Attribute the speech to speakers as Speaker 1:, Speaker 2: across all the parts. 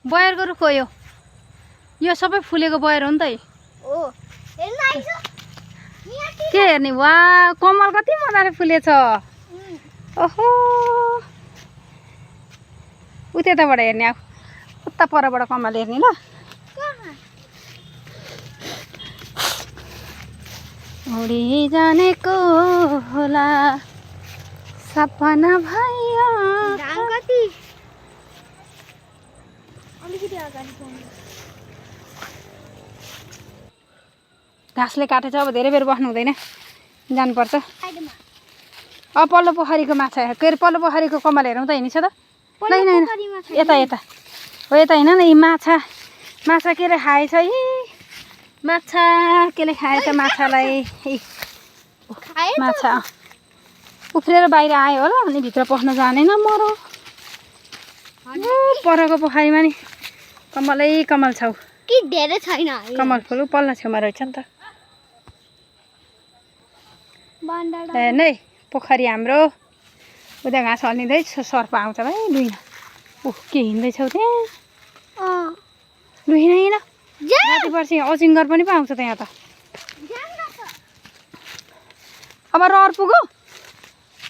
Speaker 1: बयरको रुख हो यो सबै फुलेको बयर हो नि त के हेर्ने वा कमल कति मजाले फुलेछ ओहो उतैबाट हेर्ने अब उता परबाट कमल हेर्ने ल उडी जानेको होला सपना भयो घाँसले काटेछ अब धेरै बेर बस्नु हुँदैन जानुपर्छ अब पल्लो पोखरीको माछा के अरे पल्लो पोखरीको कमल हेरौँ त हिँड्छ त यता यता हो यता होइन न यी माछा केले खाएछ है माछा केले खाएछ माछालाई माछा उफ्रेर बाहिर आयो होला अनि भित्र पस्न जानेन मरो परको पोखरीमा नि कमलै कमल छौ
Speaker 2: कि धेरै छैन
Speaker 1: कमल फुल पल्ला छेउमा रहेछ नि त नै पोखरी हाम्रो उता घाँस हल्लिँदै सर्प आउँछ भाइ लुइन के हिँड्दैछौ त्यहाँ लुइन हिँड राति पर्सि अजिङ्गर पनि पाउँछ त्यहाँ त अब रहर पुग्यो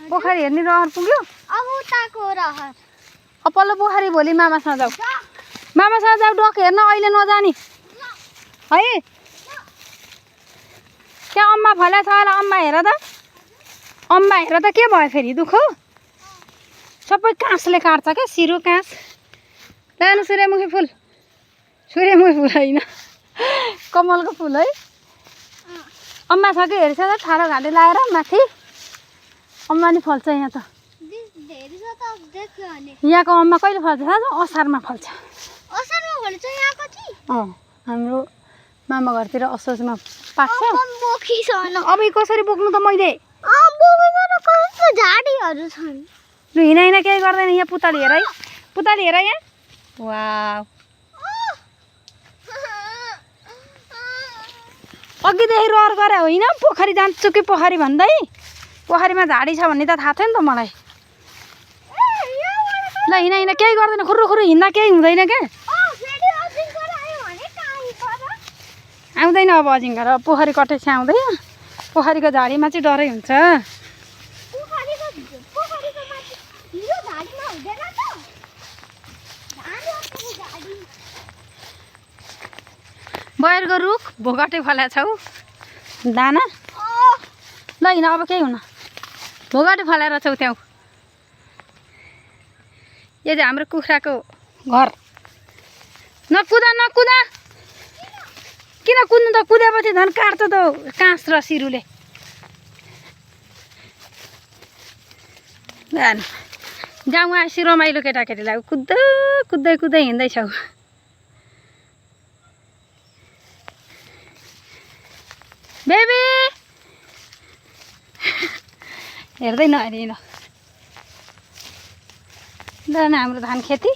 Speaker 1: पोखरी हेर्ने रहर पुग्यो अब पल्लो पोखरी भोलि मामासँग जाऊ डक हेर्न अहिले नजाने है त्यहाँ अम्मा फल्या छ होला अम्मा हेर त के भयो फेरि दुःख सबै काँसले काट्छ क्या सिरो काँस लानु सूर्यमुखी फुल होइन कमलको फुल है अम्मा छ कि हेर्छ त ठाडो घाँटी लाएर माथि अम्मा नि फल्छ यहाँ त यहाँको अम्मा कहिले फल्छ थाहा छ असारमा फल्छ हाम्रो मामा घरतिर असोजमा पाक्छ अब कसरी बोक्नु त मैले
Speaker 2: झाडीहरू छन्
Speaker 1: लु हिँड केही गर्दैन यहाँ पुतली हेर यहाँ वाउ अघिदेखि रहर गरे होइन पोखरी जान्छु कि पोखरी भन्दै पोखरीमा झाडी छ भन्ने त थाहा थियो नि त मलाई ल हिँड केही गर्दैन खुरु हिँड्दा केही हुँदैन क्या आउँदैन अब अजिङ्गर पोखरी कटेपछि आउँदैन पोखरीको झाडीमा चाहिँ डरै हुन्छ बयरको रुख भोगटे फल्या छौ दाना ल हिँड अब केही हुन भोगटे फलाएर छौ त्यहाँ यो चाहिँ हाम्रो कुखुराको घर नकुदा किन कुद्नु त कुदेपछि झन् काट्छ त काँस र सिरुले जाउँ आएपछि रमाइलो केटाकेटीलाई कुद्दै हिँड्दैछौ बेबी हेर्दै नहेरी न हाम्रो धान खेती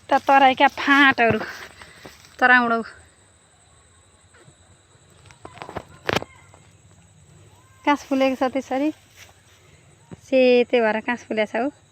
Speaker 1: त तराईका फाँटहरू तराउडौ काँस फुलेको छ त्यसरी सेतै भएर काँस फुलेको छ